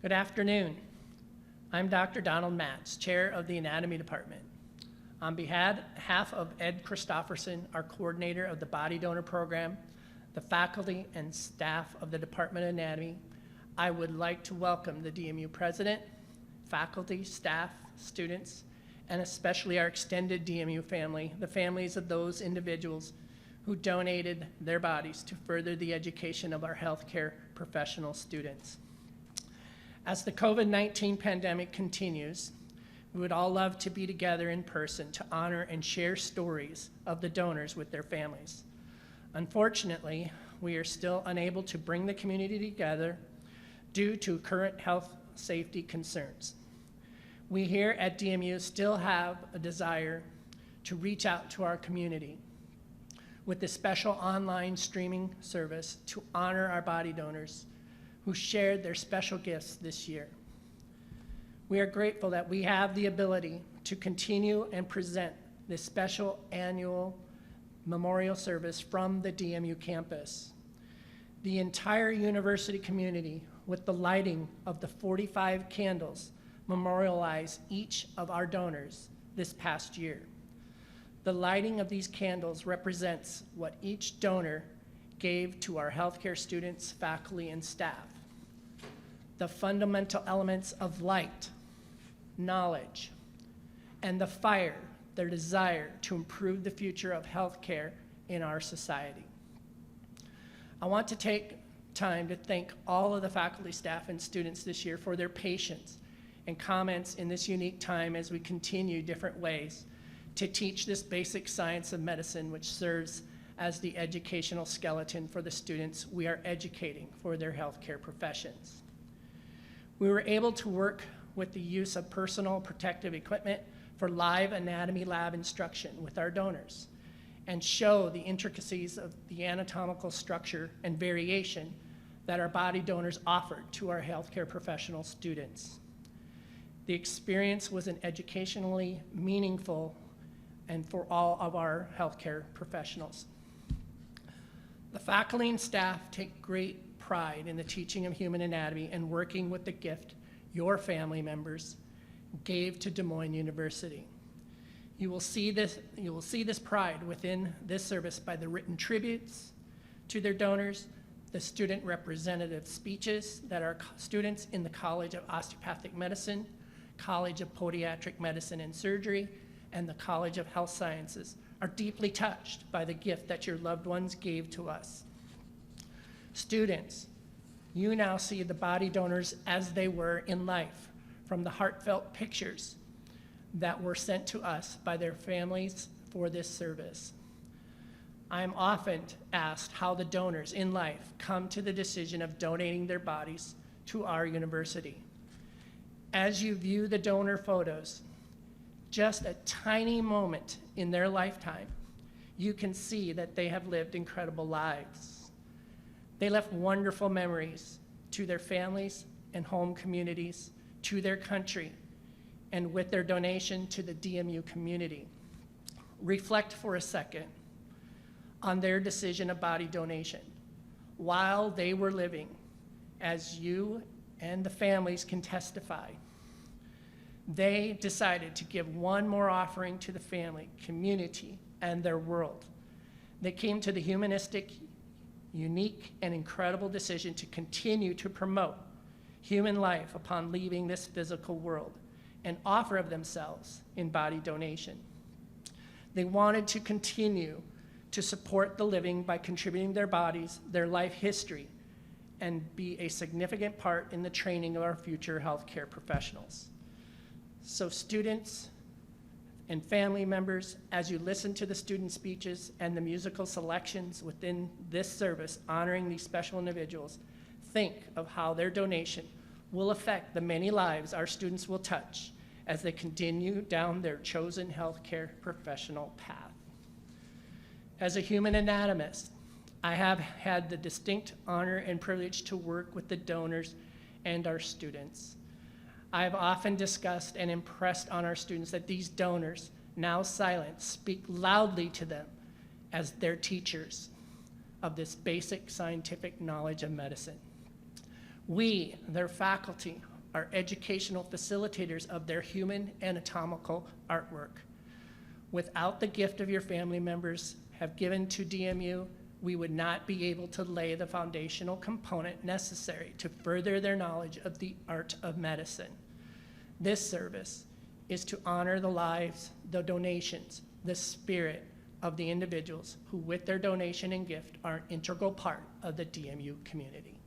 Good afternoon. I'm Dr. Donald Matz, Chair of the Anatomy Department. On behalf of Ed Christofferson, our coordinator of the Body Donor Program, the faculty and staff of the Department of Anatomy, I would like to welcome the DMU President, faculty, staff, students, and especially our extended DMU family, the families of those individuals who donated their bodies to further the education of our healthcare professional students. As the COVID-19 pandemic continues, we would all love to be together in person to honor and share stories of the donors with their families. Unfortunately, we are still unable to bring the community together due to current health safety concerns. We here at DMU still have a desire to reach out to our community with this special online streaming service to honor our body donors who shared their special gifts this year. We are grateful that we have the ability to continue and present this special annual memorial service from the DMU campus. The entire university community, with the lighting of the 45 candles, memorialized each of our donors this past year. The lighting of these candles represents what each donor gave to our healthcare students, faculty, and staff. The fundamental elements of light, knowledge, and the fire, their desire to improve the future of healthcare in our society. I want to take time to thank all of the faculty, staff, and students this year for their patience and comments in this unique time as we continue different ways to teach this basic science of medicine, which serves as the educational skeleton for the students we are educating for their healthcare professions. We were able to work with the use of personal protective equipment for live anatomy lab instruction with our donors and show the intricacies of the anatomical structure and variation that our body donors offered to our healthcare professional students. The experience was an educationally meaningful and for all of our healthcare professionals. The faculty and staff take great pride in the teaching of human anatomy and working with the gift your family members gave to Des Moines University. You will see this pride within this service by the written tributes to their donors, the student representative speeches that our students in the College of Osteopathic Medicine, College of Podiatric Medicine and Surgery, and the College of Health Sciences are deeply touched by the gift that your loved ones gave to us. Students, you now see the body donors as they were in life from the heartfelt pictures that were sent to us by their families for this service. I am often asked how the donors in life come to the decision of donating their bodies to our university. As you view the donor photos, just a tiny moment in their lifetime, you can see that they have lived incredible lives. They left wonderful memories to their families and home communities, to their country, and with their donation to the DMU community. Reflect for a second on their decision of body donation while they were living, as you and the families can testify. They decided to give one more offering to the family, community, and their world. They came to the humanistic, unique, and incredible decision to continue to promote human life upon leaving this physical world and offer of themselves in body donation. They wanted to continue to support the living by contributing their bodies, their life history, and be a significant part in the training of our future healthcare professionals. So students and family members, as you listen to the student speeches and the musical selections within this service honoring these special individuals, think of how their donation will affect the many lives our students will touch as they continue down their chosen healthcare professional path. As a human anatomist, I have had the distinct honor and privilege to work with the donors and our students. I have often discussed and impressed on our students that these donors, now silent, speak loudly to them as their teachers of this basic scientific knowledge of medicine. We, their faculty, are educational facilitators of their human anatomical artwork. Without the gift of your family members have given to DMU, we would not be able to lay the foundational component necessary to further their knowledge of the art of medicine. This service is to honor the lives, the donations, the spirit of the individuals who, with their donation and gift, are an integral part of the DMU community.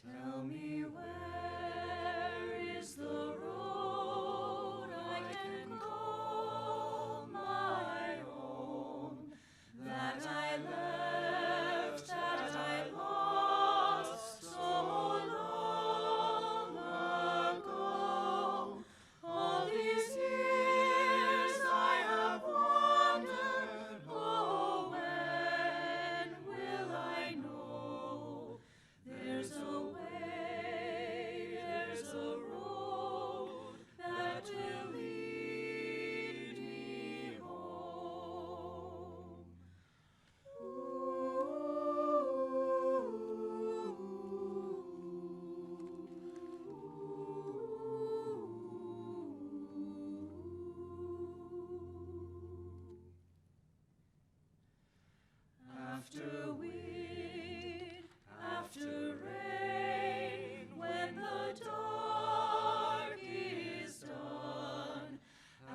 Tell me where is the road I can call my own, that I left, that I lost so long ago. All these years I have wandered, oh, when will I know? There's a way, there's a road that will lead me home. After wind, after rain, when the dark is done,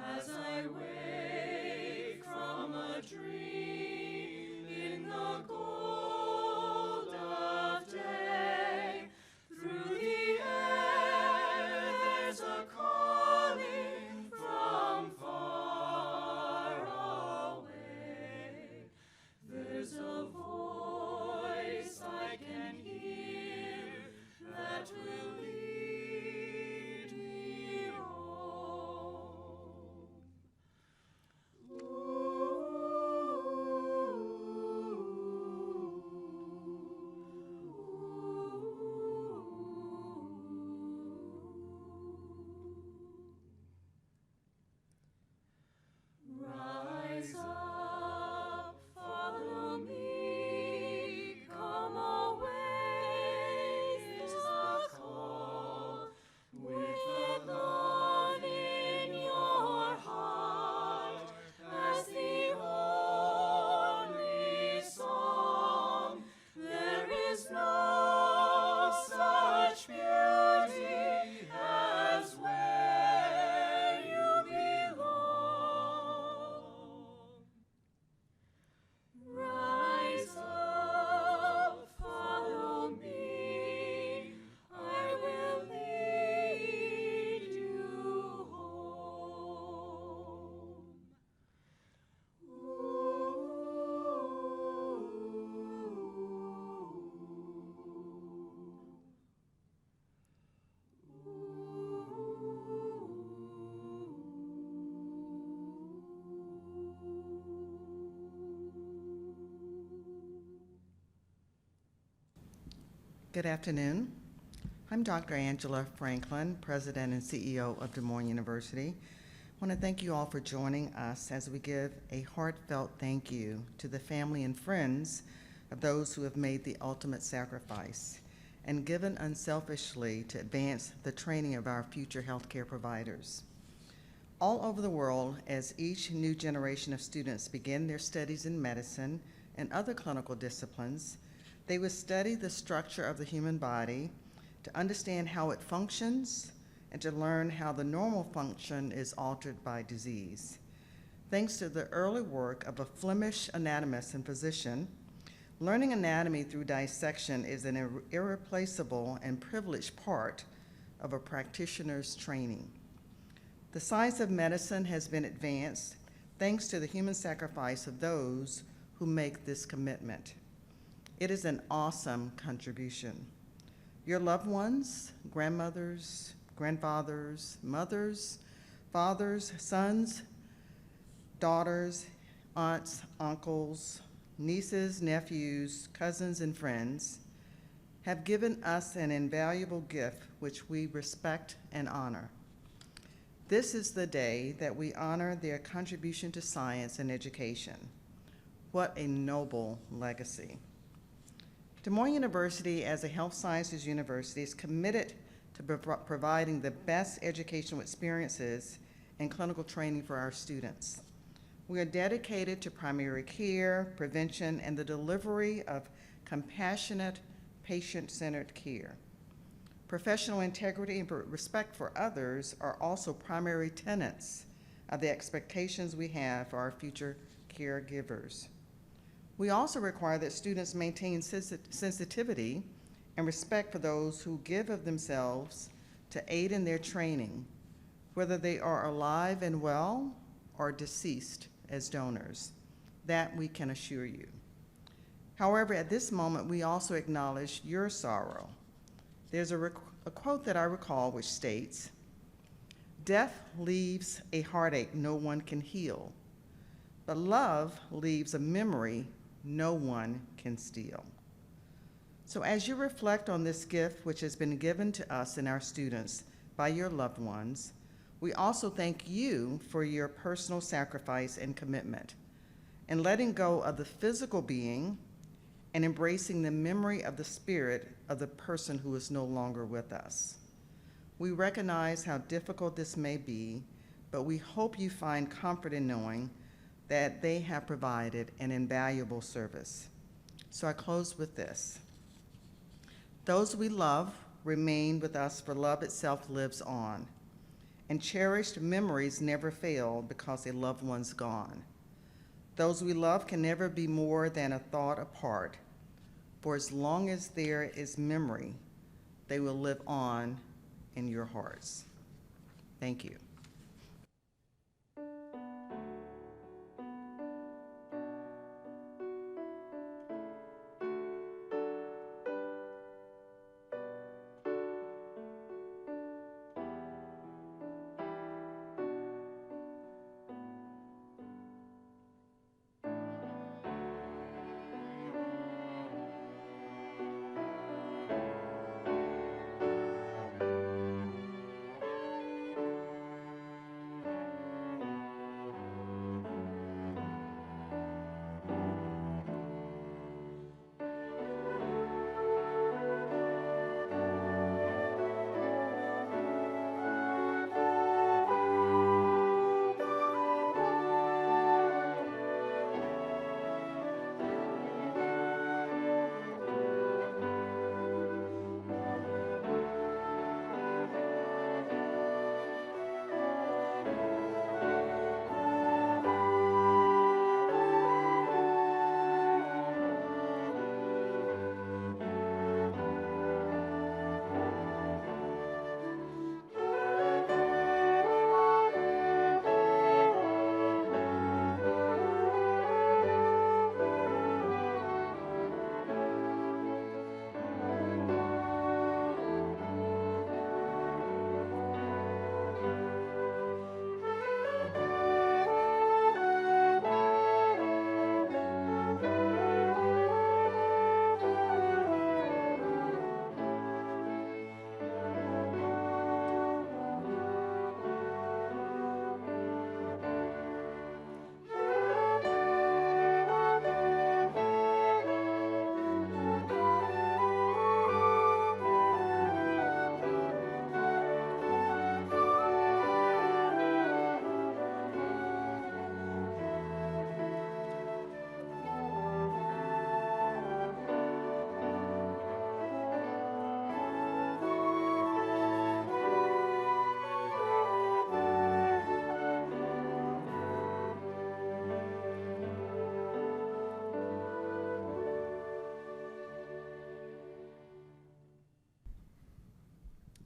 as I wake from a dream in the gold of day, through the air there's a calling from far away. There's a voice I can hear that will lead me home. Rise up, follow me, come away is the call. With the love in your heart as the only song, there is no such beauty as where you belong. Rise up, follow me, I will lead you home. Good afternoon. I'm Dr. Angela Franklin, President and CEO of Des Moines University. I want to thank you all for joining us as we give a heartfelt thank you to the family and friends of those who have made the ultimate sacrifice and given unselfishly to advance the training of our future healthcare providers. All over the world, as each new generation of students begin their studies in medicine and other clinical disciplines, they would study the structure of the human body to understand how it functions and to learn how the normal function is altered by disease. Thanks to the early work of a Flemish anatomist and physician, learning anatomy through dissection is an irreplaceable and privileged part of a practitioner's training. The science of medicine has been advanced thanks to the human sacrifice of those who make this commitment. It is an awesome contribution. Your loved ones, grandmothers, grandfathers, mothers, fathers, sons, daughters, aunts, uncles, nieces, nephews, cousins, and friends have given us an invaluable gift which we respect and honor. This is the day that we honor their contribution to science and education. What a noble legacy. Des Moines University, as a health sciences university, is committed to providing the best educational experiences and clinical training for our students. We are dedicated to primary care, prevention, and the delivery of compassionate, patient-centered care. Professional integrity and respect for others are also primary tenets of the expectations we have for our future caregivers. We also require that students maintain sensitivity and respect for those who give of themselves to aid in their training, whether they are alive and well or deceased as donors. That we can assure you. However, at this moment, we also acknowledge your sorrow. There's a quote that I recall which states, "Death leaves a heartache no one can heal, but love leaves a memory no one can steal." So as you reflect on this gift which has been given to us and our students by your loved ones, we also thank you for your personal sacrifice and commitment in letting go of the physical being and embracing the memory of the spirit of the person who is no longer with us. We recognize how difficult this may be, but we hope you find comfort in knowing that they have provided an invaluable service. So I close with this. Those we love remain with us, for love itself lives on, and cherished memories never fail because a loved one's gone. Those we love can never be more than a thought apart, for as long as there is memory, they will live on in your hearts. Thank you.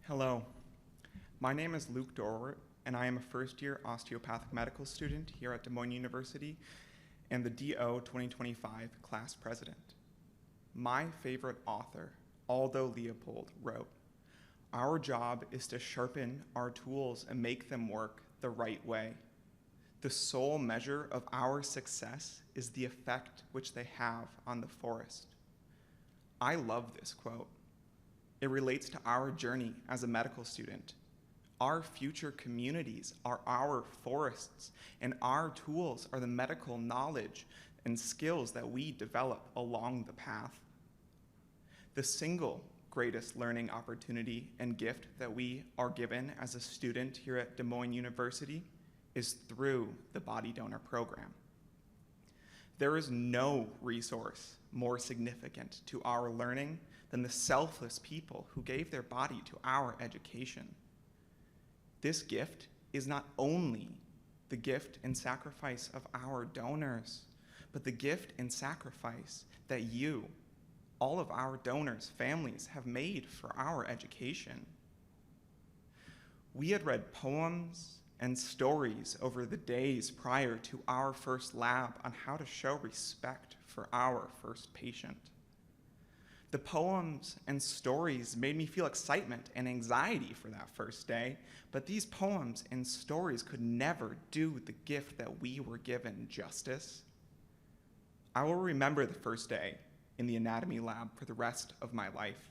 Hello, my name is Luke Dorwart, and I am a first-year osteopathic medical student here at Des Moines University and the DO 2025 class president. My favorite author, Aldo Leopold, wrote, "Our job is to sharpen our tools and make them work the right way. The sole measure of our success is the effect which they have on the forest." I love this quote. It relates to our journey as a medical student. Our future communities are our forests, and our tools are the medical knowledge and skills that we develop along the path. The single greatest learning opportunity and gift that we are given as a student here at Des Moines University is through the Body Donor Program. There is no resource more significant to our learning than the selfless people who gave their body to our education. This gift is not only the gift and sacrifice of our donors, but the gift and sacrifice that you, all of our donors' families, have made for our education. We had read poems and stories over the days prior to our first lab on how to show respect for our first patient. The poems and stories made me feel excitement and anxiety for that first day, but these poems and stories could never do the gift that we were given justice. I will remember the first day in the anatomy lab for the rest of my life,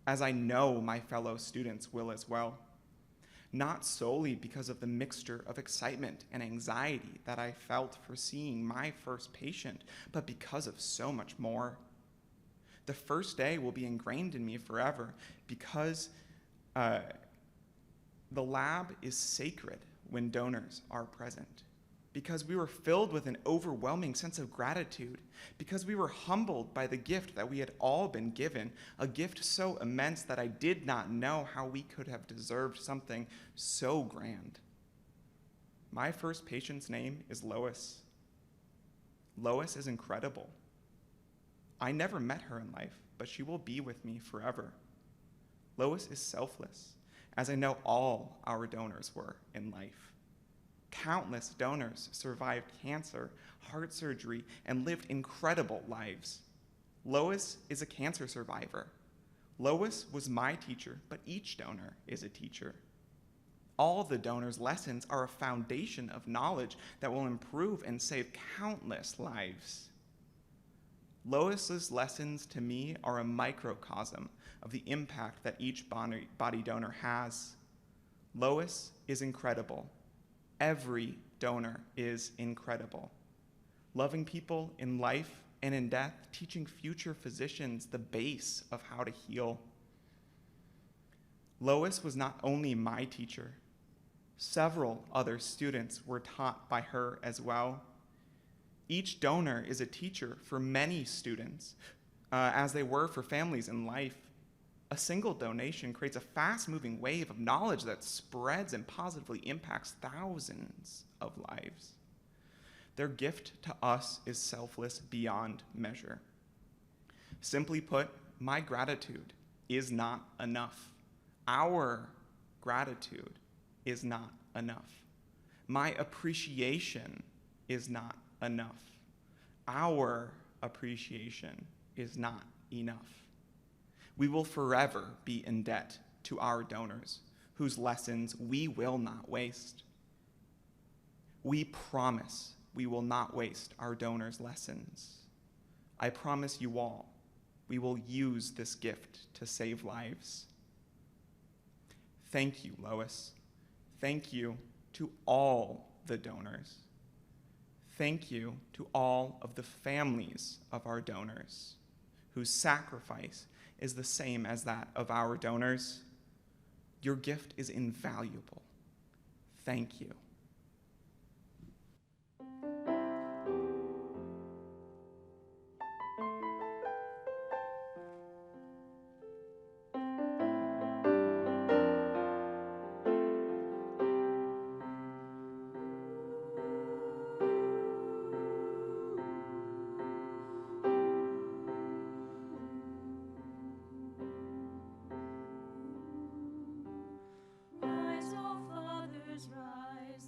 as I know my fellow students will as well. Not solely because of the mixture of excitement and anxiety that I felt for seeing my first patient, but because of so much more. The first day will be ingrained in me forever because the lab is sacred when donors are present, because we were filled with an overwhelming sense of gratitude, because we were humbled by the gift that we had all been given, a gift so immense that I did not know how we could have deserved something so grand. My first patient's name is Lois. Lois is incredible. I never met her in life, but she will be with me forever. Lois is selfless, as I know all our donors were in life. Countless donors survived cancer, heart surgery, and lived incredible lives. Lois is a cancer survivor. Lois was my teacher, but each donor is a teacher. All the donors' lessons are a foundation of knowledge that will improve and save countless lives. Lois's lessons to me are a microcosm of the impact that each body donor has. Lois is incredible. Every donor is incredible. Loving people in life and in death, teaching future physicians the base of how to heal. Lois was not only my teacher. Several other students were taught by her as well. Each donor is a teacher for many students, as they were for families in life. A single donation creates a fast-moving wave of knowledge that spreads and positively impacts thousands of lives. Their gift to us is selfless beyond measure. Simply put, my gratitude is not enough. Our gratitude is not enough. My appreciation is not enough. Our appreciation is not enough. We will forever be in debt to our donors, whose lessons we will not waste. We promise we will not waste our donors' lessons. I promise you all, we will use this gift to save lives. Thank you, Lois. Thank you to all the donors. Thank you to all of the families of our donors, whose sacrifice is the same as that of our donors. Your gift is invaluable. Thank you. Rise, O fathers, rise,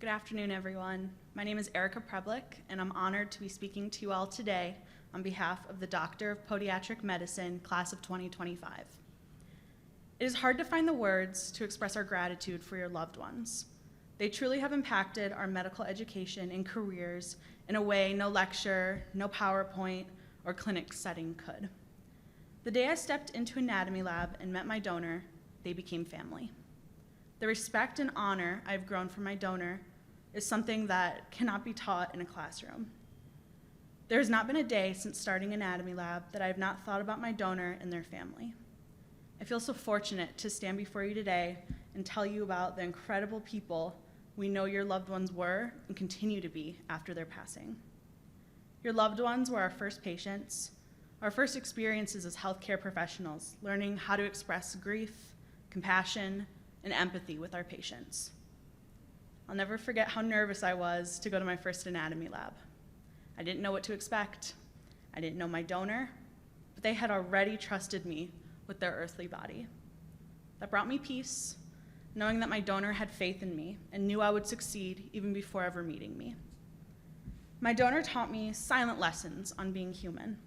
Good afternoon, everyone. My name is Erica Preblick, and I'm honored to be speaking to you all today on behalf of the Doctor of Podiatric Medicine, class of 2025. It is hard to find the words to express our gratitude for your loved ones. They truly have impacted our medical education and careers in a way no lecture, no PowerPoint, or clinic setting could. The day I stepped into anatomy lab and met my donor, they became family. The respect and honor I've grown from my donor is something that cannot be taught in a classroom. There has not been a day since starting anatomy lab that I have not thought about my donor and their family. I feel so fortunate to stand before you today and tell you about the incredible people we know your loved ones were and continue to be after their passing. Your loved ones were our first patients, our first experiences as healthcare professionals, learning how to express grief, compassion, and empathy with our patients. I'll never forget how nervous I was to go to my first anatomy lab. I didn't know what to expect. I didn't know my donor, but they had already trusted me with their earthly body. That brought me peace, knowing that my donor had faith in me and knew I would succeed even before ever meeting me. My donor taught me silent lessons on being human.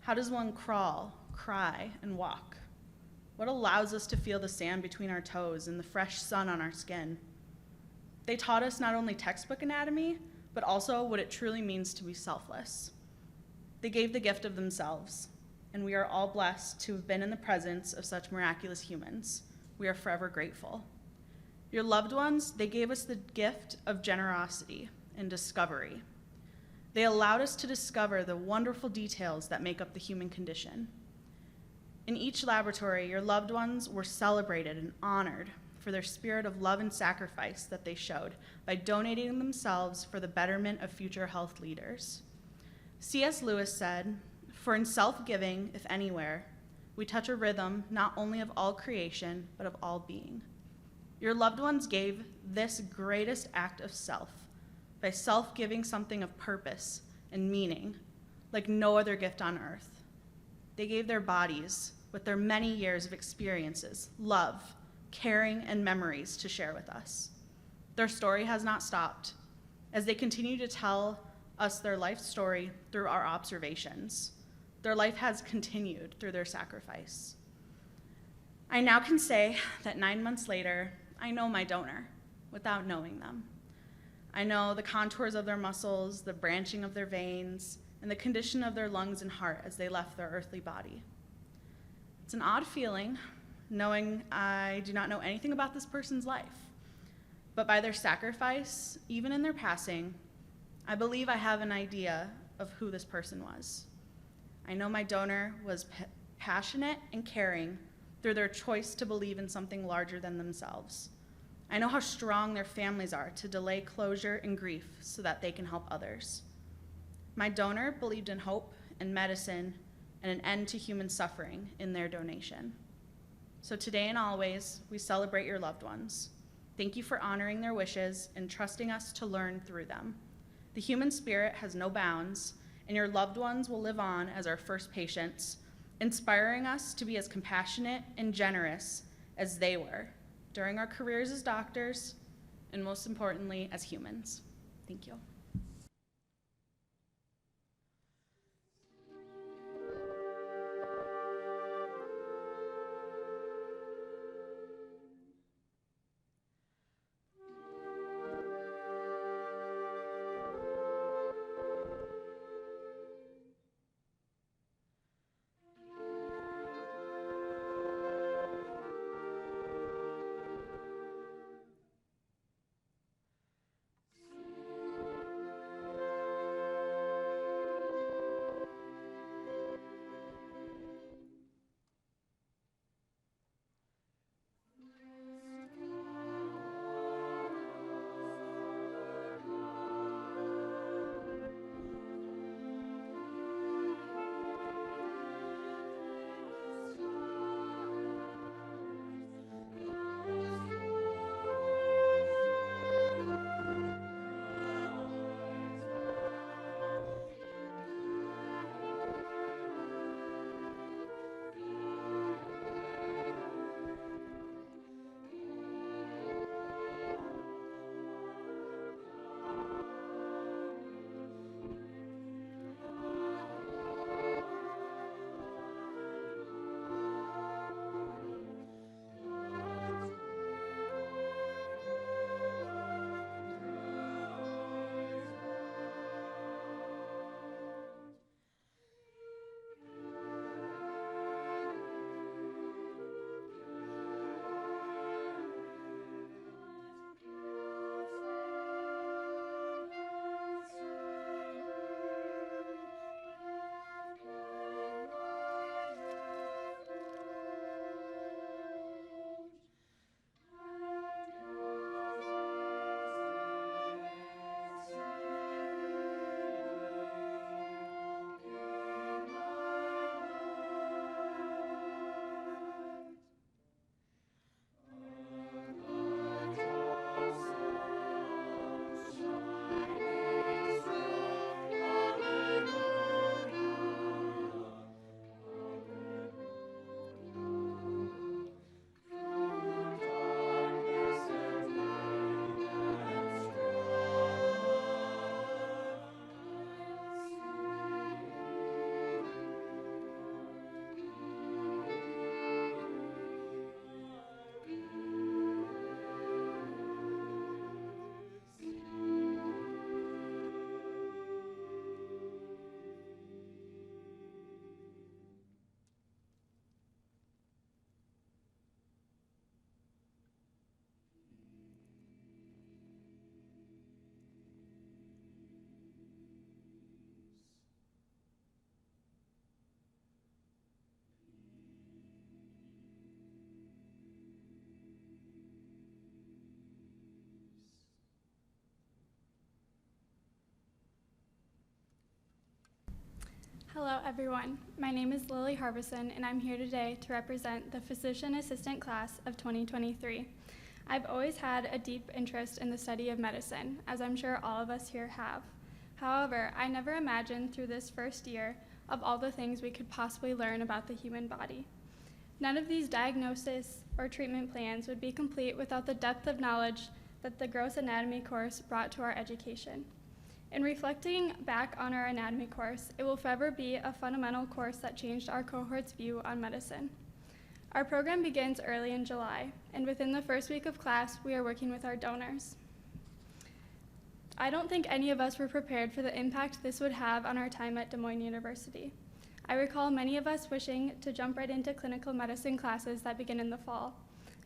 How does one crawl, cry, and walk? What allows us to feel the sand between our toes and the fresh sun on our skin? They taught us not only textbook anatomy, but also what it truly means to be selfless. They gave the gift of themselves, and we are all blessed to have been in the presence of such miraculous humans. We are forever grateful. Your loved ones, they gave us the gift of generosity and discovery. They allowed us to discover the wonderful details that make up the human condition. In each laboratory, your loved ones were celebrated and honored for their spirit of love and sacrifice that they showed by donating themselves for the betterment of future health leaders. C.S. Lewis said, "For in self-giving, if anywhere, we touch a rhythm not only of all creation, but of all being." Your loved ones gave this greatest act of self by self-giving something of purpose and meaning like no other gift on earth. They gave their bodies with their many years of experiences, love, caring, and memories to share with us. Their story has not stopped as they continue to tell us their life story through our observations. Their life has continued through their sacrifice. I now can say that 9 months later, I know my donor without knowing them. I know the contours of their muscles, the branching of their veins, and the condition of their lungs and heart as they left their earthly body. It's an odd feeling, knowing I do not know anything about this person's life, but by their sacrifice, even in their passing, I believe I have an idea of who this person was. I know my donor was passionate and caring through their choice to believe in something larger than themselves. I know how strong their families are to delay closure and grief so that they can help others. My donor believed in hope and medicine and an end to human suffering in their donation. So today and always, we celebrate your loved ones. Thank you for honoring their wishes and trusting us to learn through them. The human spirit has no bounds, and your loved ones will live on as our first patients, inspiring us to be as compassionate and generous as they were during our careers as doctors, and most importantly, as humans. Thank you. Hello, everyone. My name is Lily Harbison, and I'm here today to represent the Physician Assistant Class of 2023. I've always had a deep interest in the study of medicine, as I'm sure all of us here have. However, I never imagined through this first year of all the things we could possibly learn about the human body. None of these diagnosis or treatment plans would be complete without the depth of knowledge that the gross anatomy course brought to our education. In reflecting back on our anatomy course, it will forever be a fundamental course that changed our cohort's view on medicine. Our program begins early in July, and within the first week of class, we are working with our donors. I don't think any of us were prepared for the impact this would have on our time at Des Moines University. I recall many of us wishing to jump right into clinical medicine classes that begin in the fall.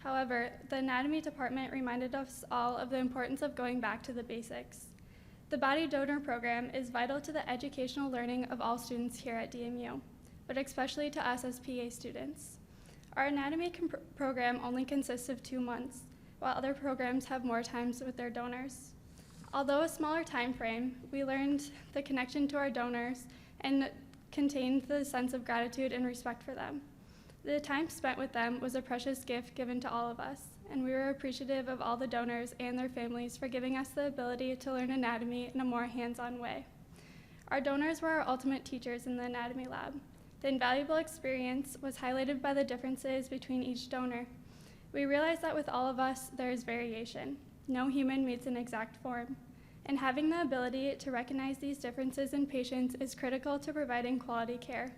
However, the anatomy department reminded us all of the importance of going back to the basics. The body donor program is vital to the educational learning of all students here at DMU, but especially to us as PA students. Our anatomy program only consists of 2 months, while other programs have more times with their donors. Although a smaller time frame, we learned the connection to our donors and contained the sense of gratitude and respect for them. The time spent with them was a precious gift given to all of us, and we were appreciative of all the donors and their families for giving us the ability to learn anatomy in a more hands-on way. Our donors were our ultimate teachers in the anatomy lab. The invaluable experience was highlighted by the differences between each donor. We realized that with all of us, there is variation. No human meets an exact form, and having the ability to recognize these differences in patients is critical to providing quality care.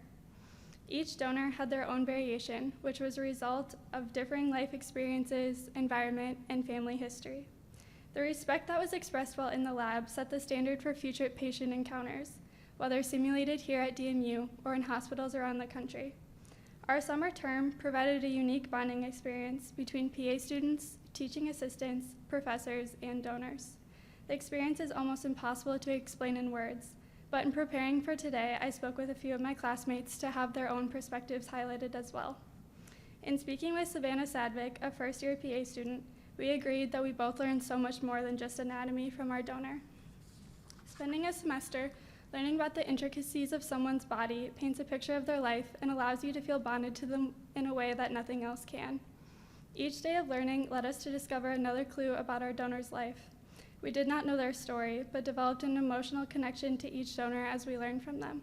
Each donor had their own variation, which was a result of differing life experiences, environment, and family history. The respect that was expressed while in the lab set the standard for future patient encounters, whether simulated here at DMU or in hospitals around the country. Our summer term provided a unique bonding experience between PA students, teaching assistants, professors, and donors. The experience is almost impossible to explain in words, but in preparing for today, I spoke with a few of my classmates to have their own perspectives highlighted as well. In speaking with Savannah Sadvik, a first-year PA student, we agreed that we both learned so much more than just anatomy from our donor. Spending a semester learning about the intricacies of someone's body paints a picture of their life and allows you to feel bonded to them in a way that nothing else can. Each day of learning led us to discover another clue about our donor's life. We did not know their story, but developed an emotional connection to each donor as we learned from them.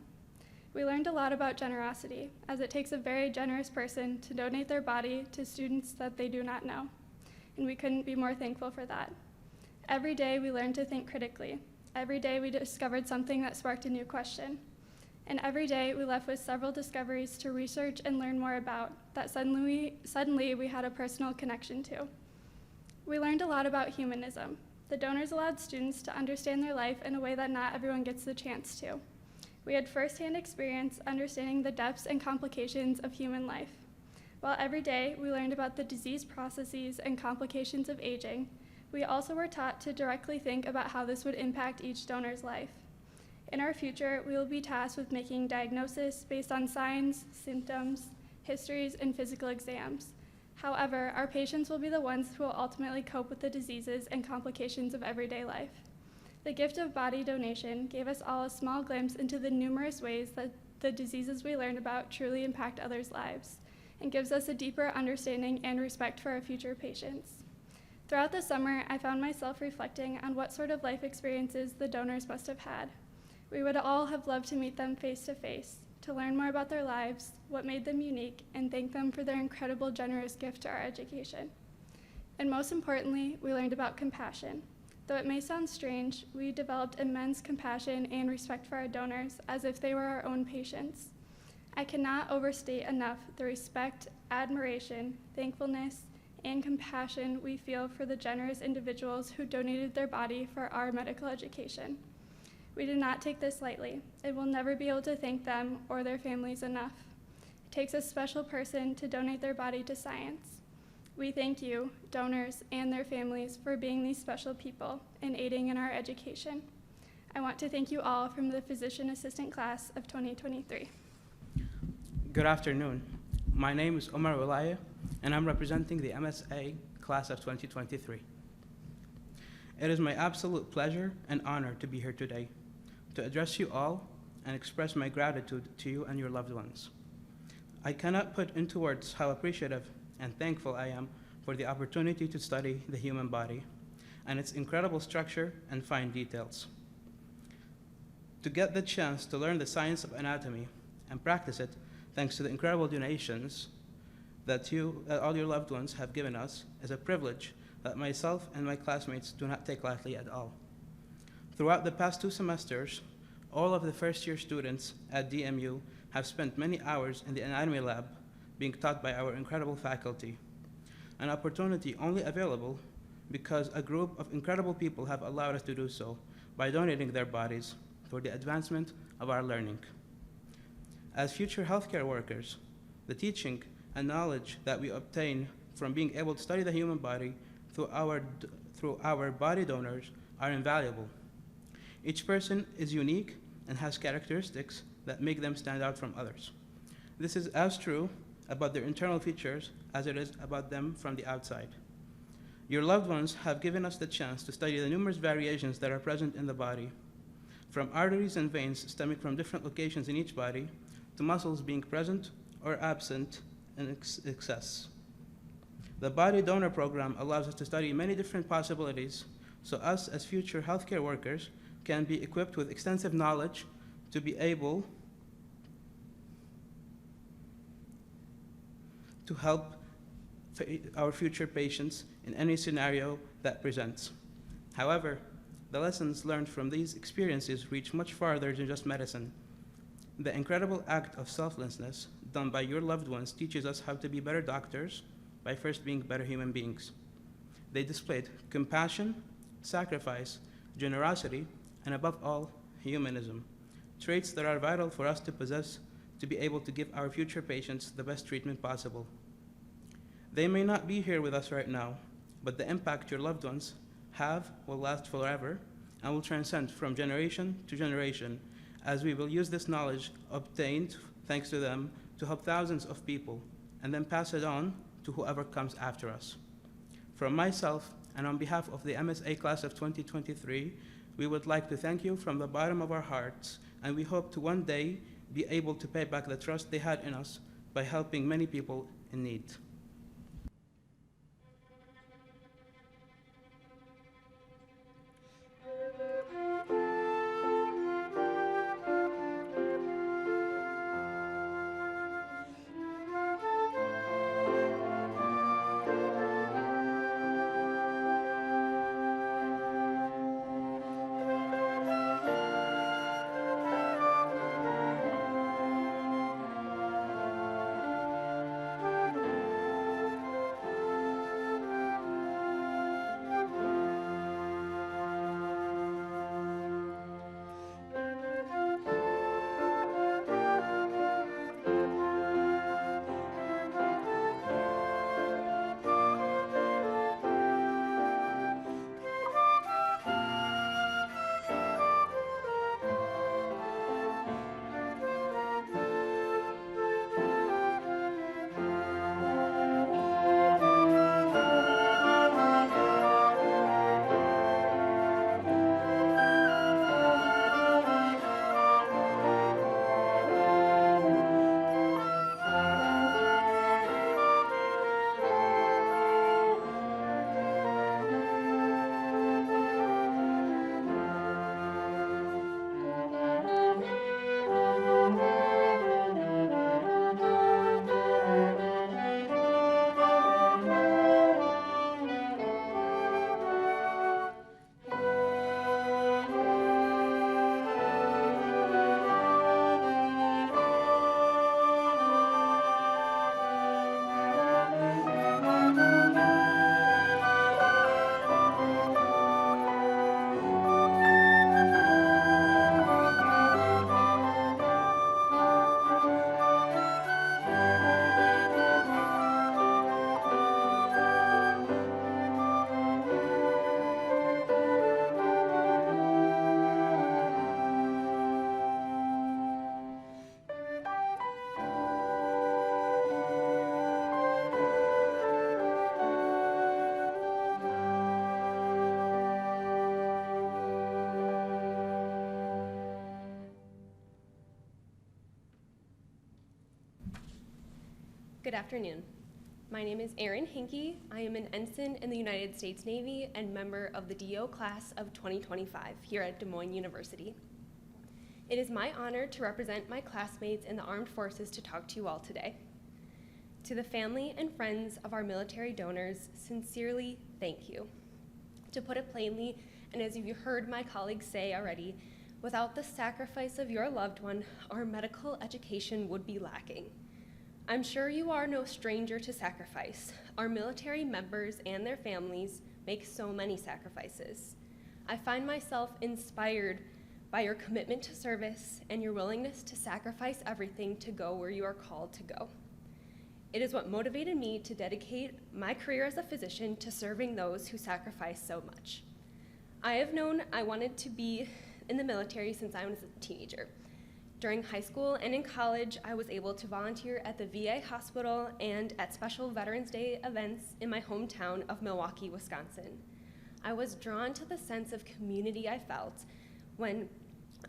We learned a lot about generosity, as it takes a very generous person to donate their body to students that they do not know, and we couldn't be more thankful for that. Every day we learned to think critically. Every day we discovered something that sparked a new question. And every day we left with several discoveries to research and learn more about that suddenly we had a personal connection to. We learned a lot about humanism. The donors allowed students to understand their life in a way that not everyone gets the chance to. We had firsthand experience understanding the depths and complications of human life. While every day we learned about the disease processes and complications of aging, we also were taught to directly think about how this would impact each donor's life. In our future, we will be tasked with making diagnosis based on signs, symptoms, histories, and physical exams. However, our patients will be the ones who will ultimately cope with the diseases and complications of everyday life. The gift of body donation gave us all a small glimpse into the numerous ways that the diseases we learned about truly impact others' lives, and gives us a deeper understanding and respect for our future patients. Throughout the summer, I found myself reflecting on what sort of life experiences the donors must have had. We would all have loved to meet them face to face, to learn more about their lives, what made them unique, and thank them for their incredible, generous gift to our education. And most importantly, we learned about compassion. Though it may sound strange, we developed immense compassion and respect for our donors as if they were our own patients. I cannot overstate enough the respect, admiration, thankfulness, and compassion we feel for the generous individuals who donated their body for our medical education. We do not take this lightly, and will never be able to thank them or their families enough. It takes a special person to donate their body to science. We thank you, donors, and their families for being these special people and aiding in our education. I want to thank you all from the Physician Assistant Class of 2023. Good afternoon. My name is Omar Walaya, and I'm representing the MSA Class of 2023. It is my absolute pleasure and honor to be here today to address you all and express my gratitude to you and your loved ones. I cannot put into words how appreciative and thankful I am for the opportunity to study the human body and its incredible structure and fine details. To get the chance to learn the science of anatomy and practice it thanks to the incredible donations that all your loved ones have given us is a privilege that myself and my classmates do not take lightly at all. Throughout the past 2 semesters, all of the first-year students at DMU have spent many hours in the anatomy lab being taught by our incredible faculty, an opportunity only available because a group of incredible people have allowed us to do so by donating their bodies for the advancement of our learning. As future healthcare workers, the teaching and knowledge that we obtain from being able to study the human body through our body donors are invaluable. Each person is unique and has characteristics that make them stand out from others. This is as true about their internal features as it is about them from the outside. Your loved ones have given us the chance to study the numerous variations that are present in the body, from arteries and veins stemming from different locations in each body, to muscles being present or absent in excess. The Body Donor Program allows us to study many different possibilities, so us as future healthcare workers can be equipped with extensive knowledge to be able to help our future patients in any scenario that presents. However, the lessons learned from these experiences reach much farther than just medicine. The incredible act of selflessness done by your loved ones teaches us how to be better doctors by first being better human beings. They displayed compassion, sacrifice, generosity, and above all, humanism, traits that are vital for us to possess to be able to give our future patients the best treatment possible. They may not be here with us right now, but the impact your loved ones have will last forever and will transcend from generation to generation, as we will use this knowledge obtained thanks to them to help thousands of people and then pass it on to whoever comes after us. From myself and on behalf of the MSA class of 2023, we would like to thank you from the bottom of our hearts, and we hope to one day be able to pay back the trust they had in us by helping many people in need. Good afternoon. My name is Erin Hinkey. I am an ensign in the United States Navy and member of the DO class of 2025 here at Des Moines University. It is my honor to represent my classmates in the armed forces to talk to you all today. To the family and friends of our military donors, sincerely thank you. To put it plainly, and as you heard my colleagues say already, without the sacrifice of your loved one, our medical education would be lacking. I'm sure you are no stranger to sacrifice. Our military members and their families make so many sacrifices. I find myself inspired by your commitment to service and your willingness to sacrifice everything to go where you are called to go. It is what motivated me to dedicate my career as a physician to serving those who sacrifice so much. I have known I wanted to be in the military since I was a teenager. During high school and in college, I was able to volunteer at the VA hospital and at special Veterans Day events in my hometown of Milwaukee, Wisconsin. I was drawn to the sense of community I felt when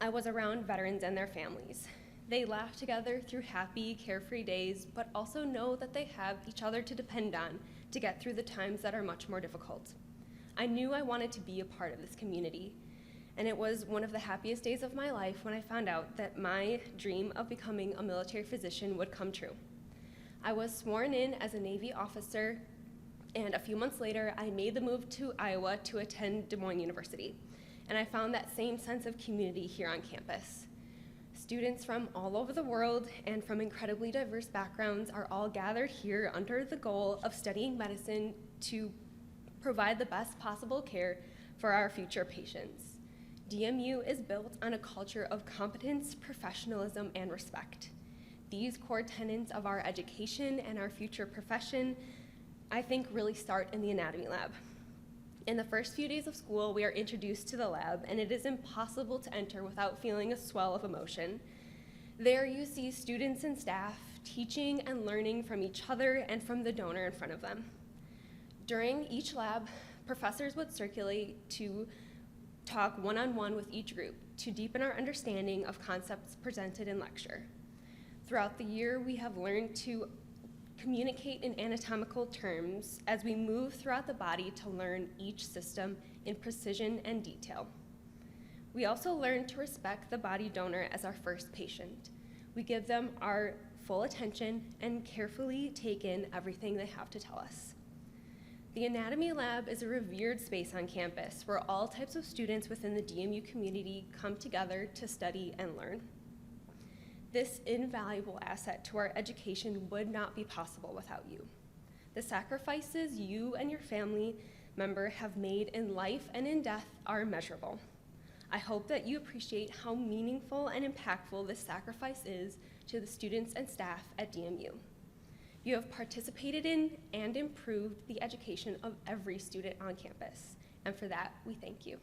I was around veterans and their families. They laugh together through happy, carefree days, but also know that they have each other to depend on to get through the times that are much more difficult. I knew I wanted to be a part of this community, and it was one of the happiest days of my life when I found out that my dream of becoming a military physician would come true. I was sworn in as a Navy officer, and a few months later, I made the move to Iowa to attend Des Moines University, and I found that same sense of community here on campus. Students from all over the world and from incredibly diverse backgrounds are all gathered here under the goal of studying medicine to provide the best possible care for our future patients. DMU is built on a culture of competence, professionalism, and respect. These core tenets of our education and our future profession, I think, really start in the anatomy lab. In the first few days of school, we are introduced to the lab, and it is impossible to enter without feeling a swell of emotion. There you see students and staff teaching and learning from each other and from the donor in front of them. During each lab, professors would circulate to talk one-on-one with each group to deepen our understanding of concepts presented in lecture. Throughout the year, we have learned to communicate in anatomical terms as we move throughout the body to learn each system in precision and detail. We also learn to respect the body donor as our first patient. We give them our full attention and carefully take in everything they have to tell us. The Anatomy Lab is a revered space on campus where all types of students within the DMU community come together to study and learn. This invaluable asset to our education would not be possible without you. The sacrifices you and your family member have made in life and in death are immeasurable. I hope that you appreciate how meaningful and impactful this sacrifice is to the students and staff at DMU. You have participated in and improved the education of every student on campus, and for that, we thank you.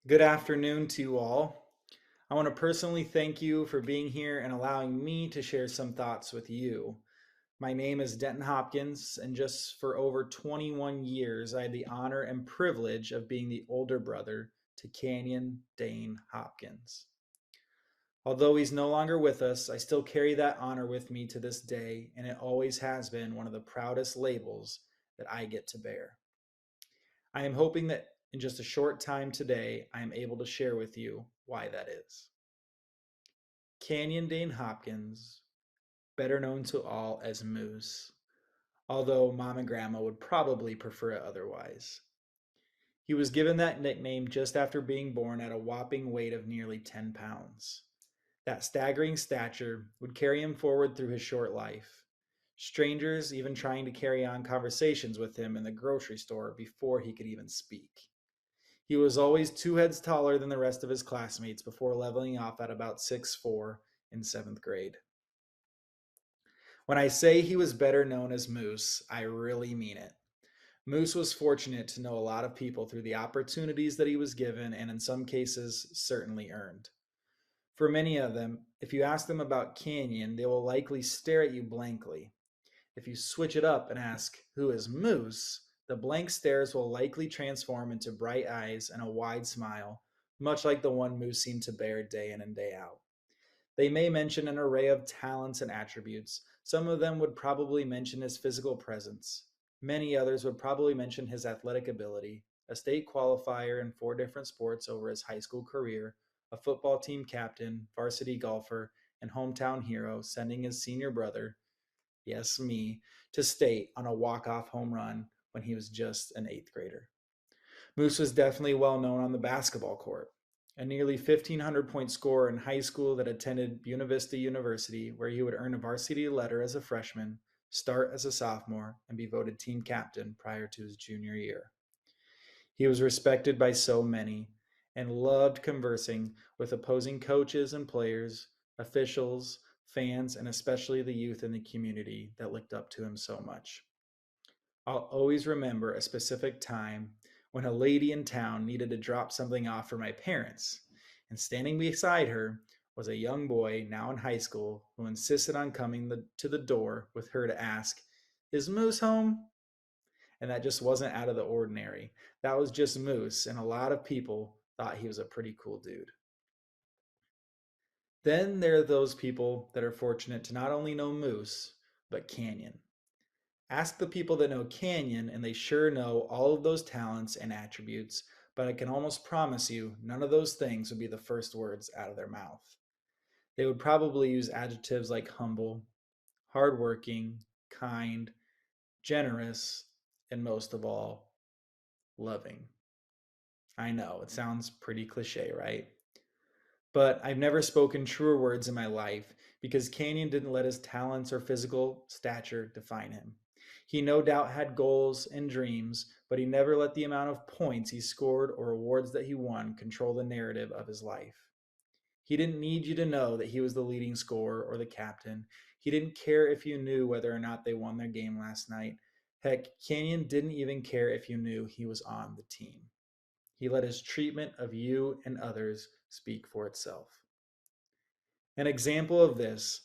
Good afternoon to you all. I want to personally thank you for being here and allowing me to share some thoughts with you. My name is Denton Hopkins, and just for over 21 years, I had the honor and privilege of being the older brother to Canyon Dane Hopkins. Although he's no longer with us, I still carry that honor with me to this day, and it always has been one of the proudest labels that I get to bear. I am hoping that in just a short time today, I am able to share with you why that is. Canyon Dane Hopkins, better known to all as Moose, although Mom and Grandma would probably prefer it otherwise. He was given that nickname just after being born at a whopping weight of nearly 10 pounds. That staggering stature would carry him forward through his short life. Strangers even trying to carry on conversations with him in the grocery store before he could even speak. He was always 2 heads taller than the rest of his classmates before leveling off at about 6'4" in 7th grade. When I say he was better known as Moose, I really mean it. Moose was fortunate to know a lot of people through the opportunities that he was given and in some cases certainly earned. For many of them, if you ask them about Canyon, they will likely stare at you blankly. If you switch it up and ask, "Who is Moose?" the blank stares will likely transform into bright eyes and a wide smile, much like the one Moose seemed to bear day in and day out. They may mention an array of talents and attributes. Some of them would probably mention his physical presence. Many others would probably mention his athletic ability, a state qualifier in 4 different sports over his high school career, a football team captain, varsity golfer, and hometown hero, sending his senior brother, yes, me, to state on a walk-off home run when he was just an 8th grader. Moose was definitely well known on the basketball court, a nearly 1,500-point scorer in high school that attended Buena Vista University, where he would earn a varsity letter as a freshman, start as a sophomore, and be voted team captain prior to his junior year. He was respected by so many and loved conversing with opposing coaches and players, officials, fans, and especially the youth in the community that looked up to him so much. I'll always remember a specific time when a lady in town needed to drop something off for my parents, and standing beside her was a young boy, now in high school, who insisted on coming to the door with her to ask, "Is Moose home?" And that just wasn't out of the ordinary. That was just Moose, and a lot of people thought he was a pretty cool dude. Then there are those people that are fortunate to not only know Moose, but Canyon. Ask the people that know Canyon, and they sure know all of those talents and attributes, but I can almost promise you none of those things would be the first words out of their mouth. They would probably use adjectives like humble, hardworking, kind, generous, and most of all, loving. I know, it sounds pretty cliche, right? But I've never spoken truer words in my life because Canyon didn't let his talents or physical stature define him. He no doubt had goals and dreams, but he never let the amount of points he scored or awards that he won control the narrative of his life. He didn't need you to know that he was the leading scorer or the captain. He didn't care if you knew whether or not they won their game last night. Heck, Canyon didn't even care if you knew he was on the team. He let his treatment of you and others speak for itself. An example of this,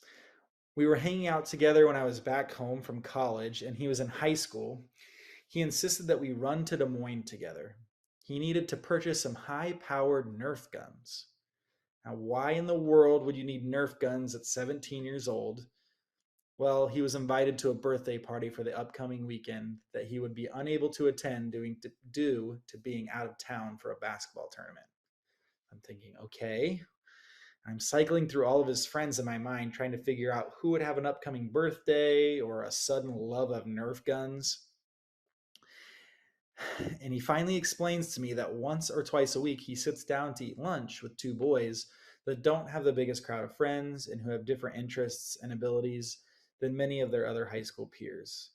we were hanging out together when I was back home from college and he was in high school. He insisted that we run to Des Moines together. He needed to purchase some high-powered Nerf guns. Now, why in the world would you need Nerf guns at 17 years old? Well, he was invited to a birthday party for the upcoming weekend that he would be unable to attend due to being out of town for a basketball tournament. I'm thinking, okay. I'm cycling through all of his friends in my mind, trying to figure out who would have an upcoming birthday or a sudden love of Nerf guns. And he finally explains to me that once or twice a week he sits down to eat lunch with 2 boys that don't have the biggest crowd of friends and who have different interests and abilities than many of their other high school peers.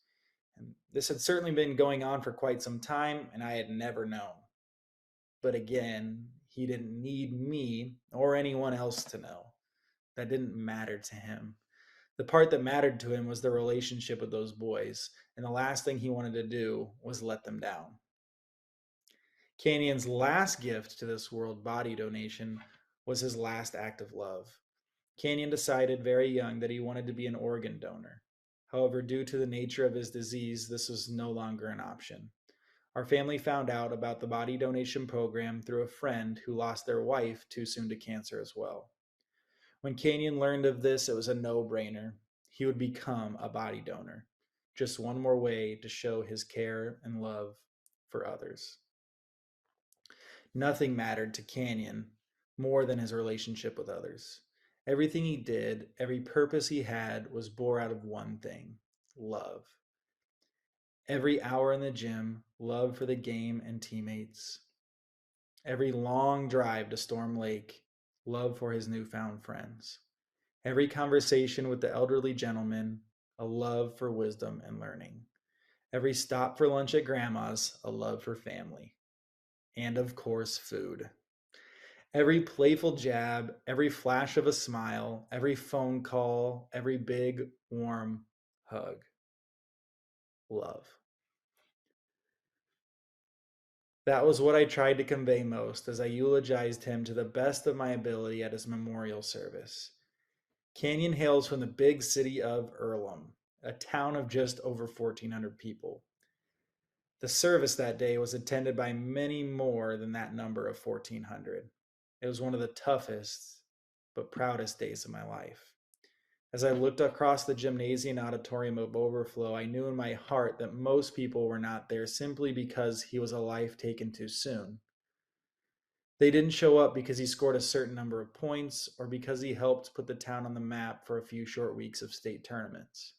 And this had certainly been going on for quite some time, and I had never known. But again, he didn't need me or anyone else to know. That didn't matter to him. The part that mattered to him was the relationship with those boys, and the last thing he wanted to do was let them down. Canyon's last gift to this world, body donation, was his last act of love. Canyon decided very young that he wanted to be an organ donor. However, due to the nature of his disease, this was no longer an option. Our family found out about the body donation program through a friend who lost their wife too soon to cancer as well. When Canyon learned of this, it was a no-brainer. He would become a body donor. Just one more way to show his care and love for others. Nothing mattered to Canyon more than his relationship with others. Everything he did, every purpose he had was born out of one thing: love. Every hour in the gym, love for the game and teammates. Every long drive to Storm Lake, love for his newfound friends. Every conversation with the elderly gentleman, a love for wisdom and learning. Every stop for lunch at Grandma's, a love for family. And of course, food. Every playful jab, every flash of a smile, every phone call, every big, warm hug. Love. That was what I tried to convey most as I eulogized him to the best of my ability at his memorial service. Canyon hails from the big city of Earlham, a town of just over 1,400 people. The service that day was attended by many more than that number of 1,400. It was one of the toughest but proudest days of my life. As I looked across the gymnasium auditorium of overflow, I knew in my heart that most people were not there simply because he was a life taken too soon. They didn't show up because he scored a certain number of points or because he helped put the town on the map for a few short weeks of state tournaments.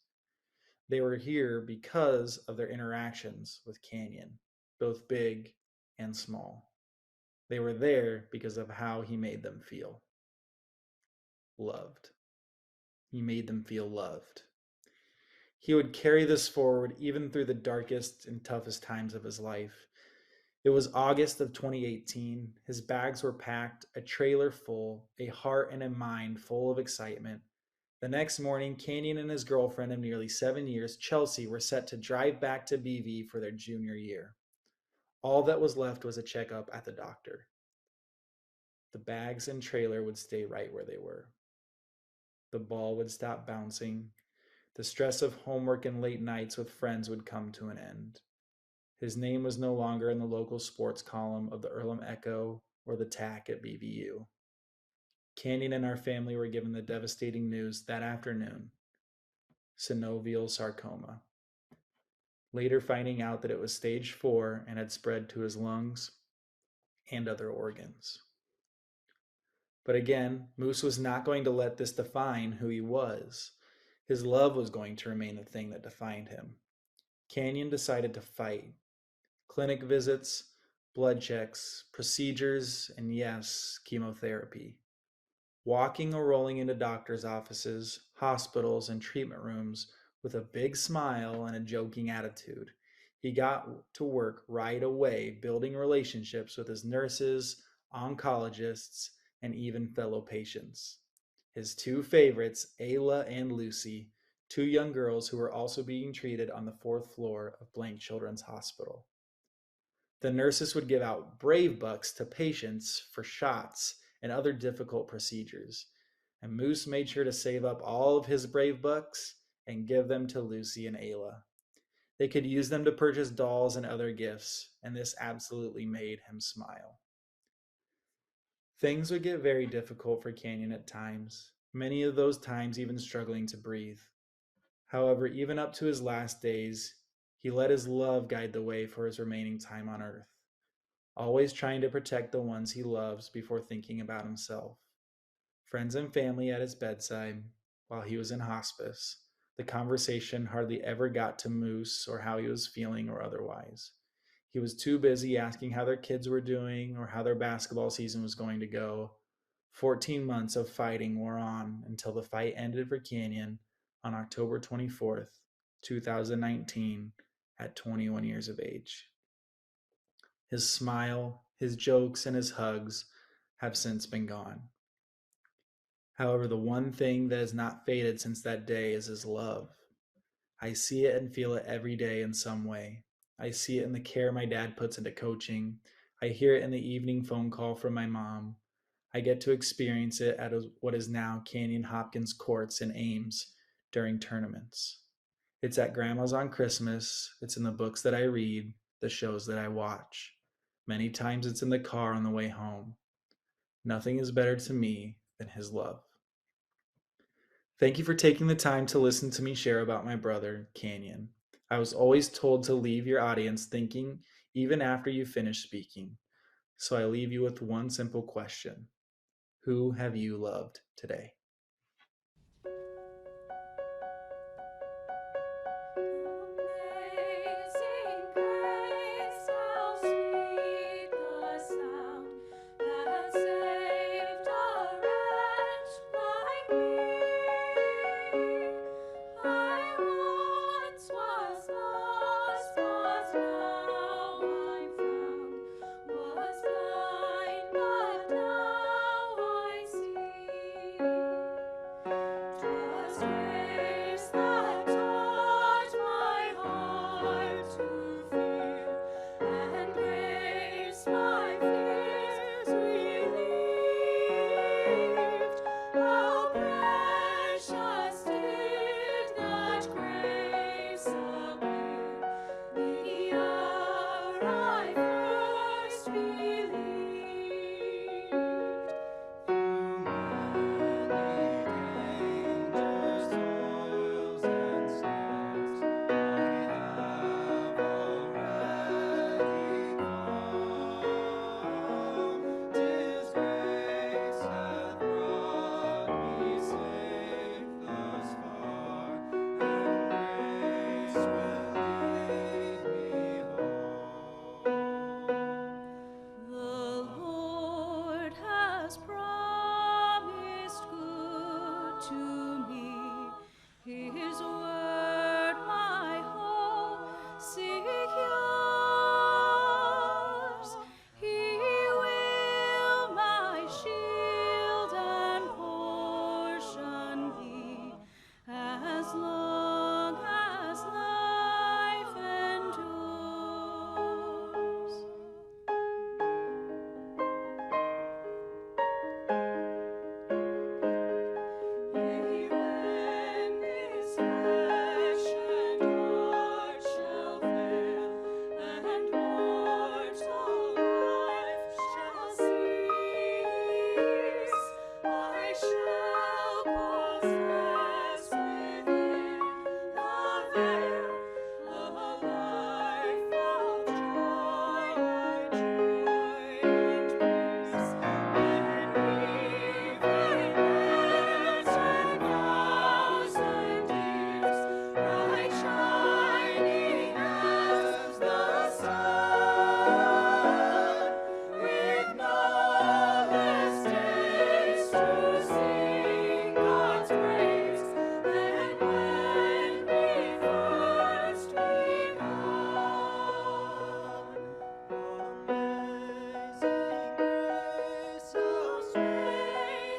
They were here because of their interactions with Canyon, both big and small. They were there because of how he made them feel. Loved. He made them feel loved. He would carry this forward even through the darkest and toughest times of his life. It was August of 2018. His bags were packed, a trailer full, a heart and a mind full of excitement. The next morning, Canyon and his girlfriend of nearly 7 years, Chelsea, were set to drive back to BV for their junior year. All that was left was a checkup at the doctor. The bags and trailer would stay right where they were. The ball would stop bouncing. The stress of homework and late nights with friends would come to an end. His name was no longer in the local sports column of the Earlham Echo or the TAC at BVU. Canyon and our family were given the devastating news that afternoon: synovial sarcoma. Later finding out that it was stage 4 and had spread to his lungs and other organs. But again, Moose was not going to let this define who he was. His love was going to remain the thing that defined him. Canyon decided to fight. Clinic visits, blood checks, procedures, and yes, chemotherapy. Walking or rolling into doctors' offices, hospitals, and treatment rooms with a big smile and a joking attitude. He got to work right away building relationships with his nurses, oncologists, and even fellow patients. His two favorites, Ayla and Lucy, two young girls who were also being treated on the 4th floor of Blank Children's Hospital. The nurses would give out Brave Bucks to patients for shots and other difficult procedures, and Moose made sure to save up all of his Brave Bucks and give them to Lucy and Ayla. They could use them to purchase dolls and other gifts, and this absolutely made him smile. Things would get very difficult for Canyon at times, many of those times even struggling to breathe. However, even up to his last days, he let his love guide the way for his remaining time on Earth, always trying to protect the ones he loves before thinking about himself. Friends and family at his bedside while he was in hospice. The conversation hardly ever got to Moose or how he was feeling or otherwise. He was too busy asking how their kids were doing or how their basketball season was going to go. 14 months of fighting wore on until the fight ended for Canyon on October 24th, 2019, at 21 years of age. His smile, his jokes, and his hugs have since been gone. However, the one thing that has not faded since that day is his love. I see it and feel it every day in some way. I see it in the care my dad puts into coaching. I hear it in the evening phone call from my mom. I get to experience it at what is now Canyon Hopkins Courts in Ames during tournaments. It's at Grandma's on Christmas. It's in the books that I read, the shows that I watch. Many times it's in the car on the way home. Nothing is better to me than his love. Thank you for taking the time to listen to me share about my brother, Canyon. I was always told to leave your audience thinking even after you finish speaking. So I leave you with one simple question. Who have you loved today? Amazing grace, how sweet the sound that saved a wretch like me. I once was lost, but now I'm found. Was blind, but now I see. 'Twas grace that taught my heart to fear, and grace my fears relieved. How precious did that grace appear the hour I first believed. The Lord has promised good to me. His word my hope secures. He will my shield and portion be as long as life endures. Yea, when this flesh and heart shall fail, and mortal life shall cease, I shall possess within the veil a life of joy and peace. When we've reigned and thousand years, bright shining as the sun, with no less days to sing God's praise than when we first begun.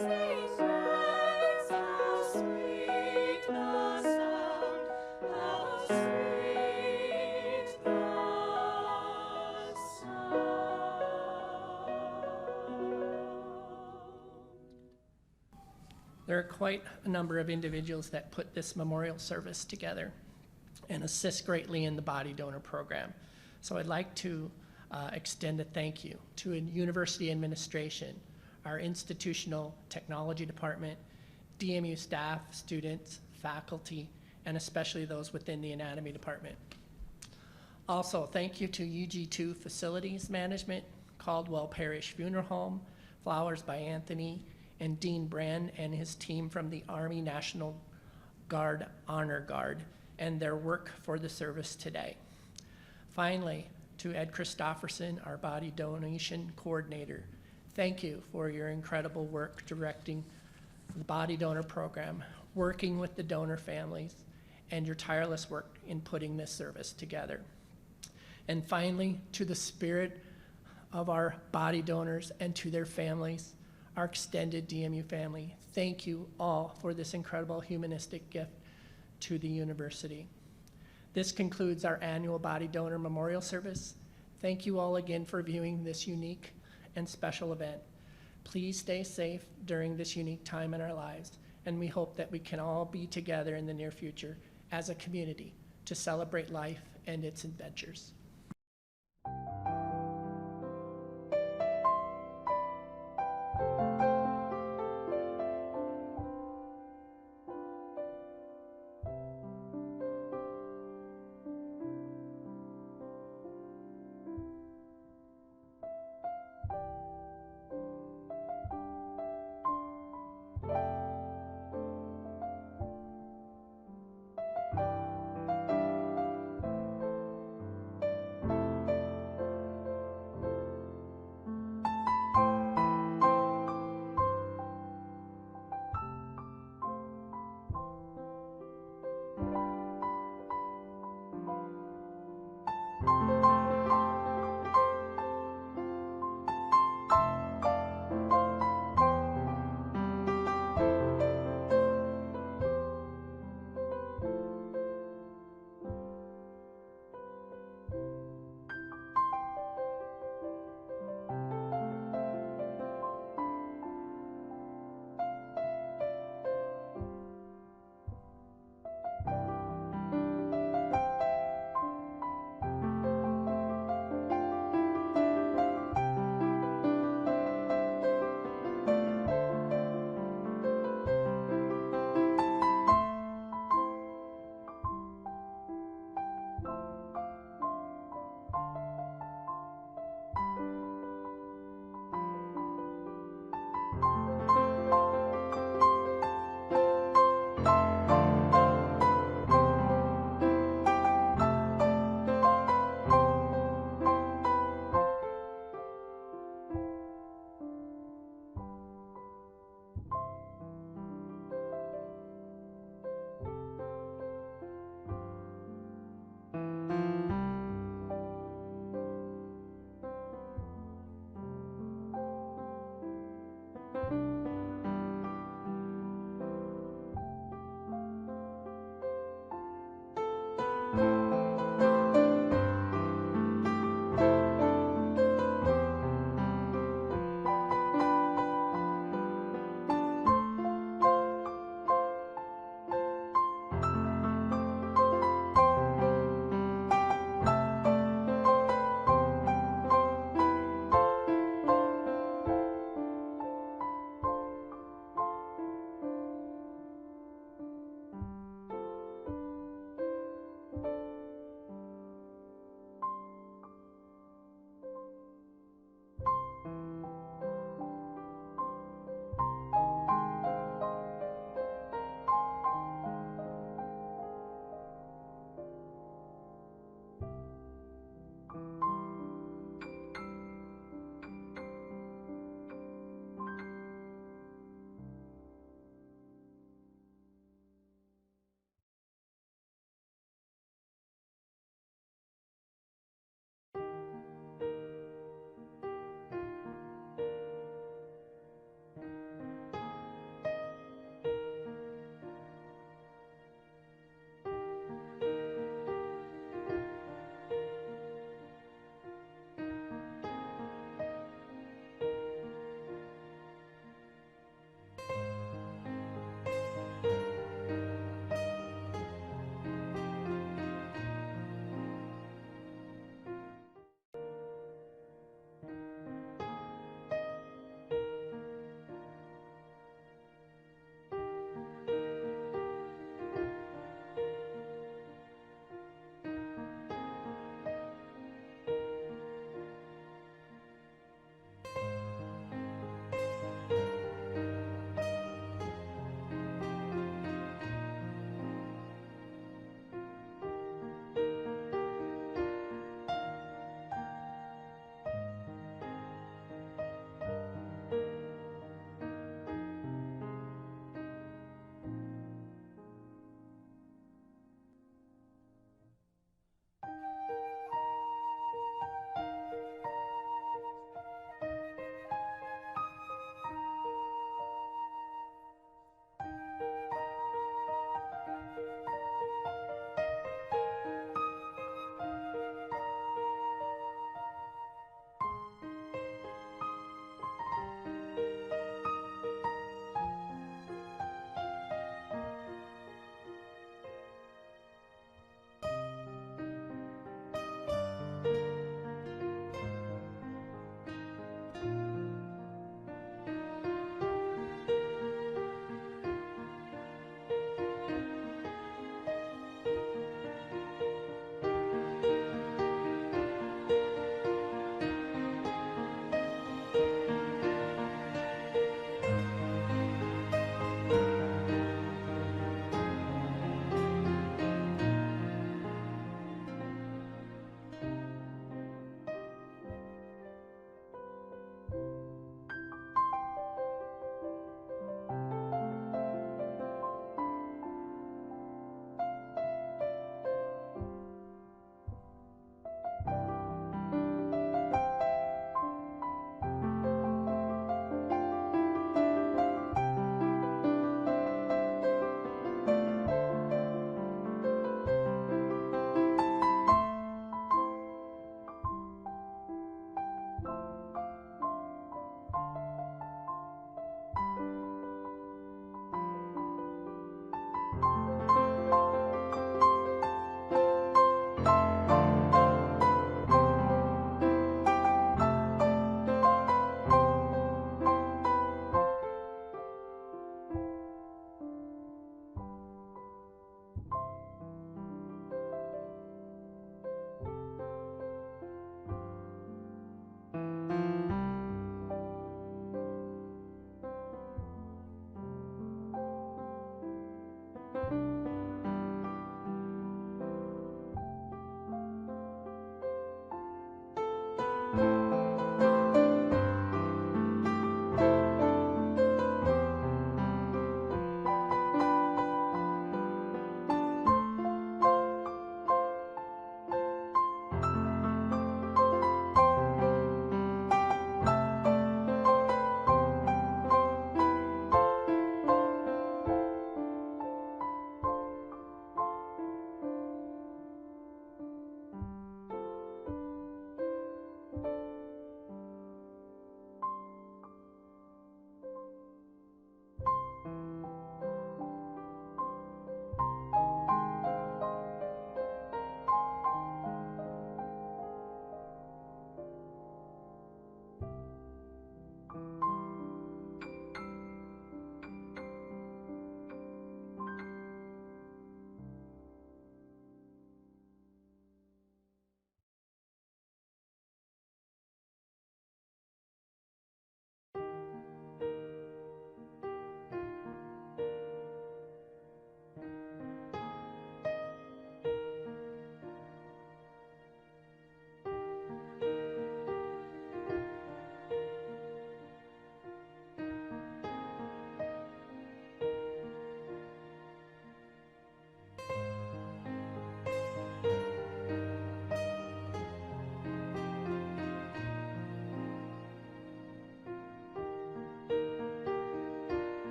Amazing grace, how sweet the sound, how sweet the sound. There are quite a number of individuals that put this memorial service together and assist greatly in the body donor program. So I'd like to extend a thank you to a university administration, our institutional technology department, DMU staff, students, faculty, and especially those within the anatomy department. Also, thank you to UG2 Facilities Management, Caldwell Parish Funeral Home, Flowers by Anthony, and Dean Bren and his team from the Army National Guard Honor Guard and their work for the service today. Finally, to Ed Christofferson, our body donation coordinator, thank you for your incredible work directing the body donor program, working with the donor families, and your tireless work in putting this service together. And finally, to the spirit of our body donors and to their families, our extended DMU family, thank you all for this incredible humanistic gift to the university. This concludes our annual body donor memorial service. Thank you all again for viewing this unique and special event. Please stay safe during this unique time in our lives, and we hope that we can all be together in the near future as a community to celebrate life and its adventures.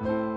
Thank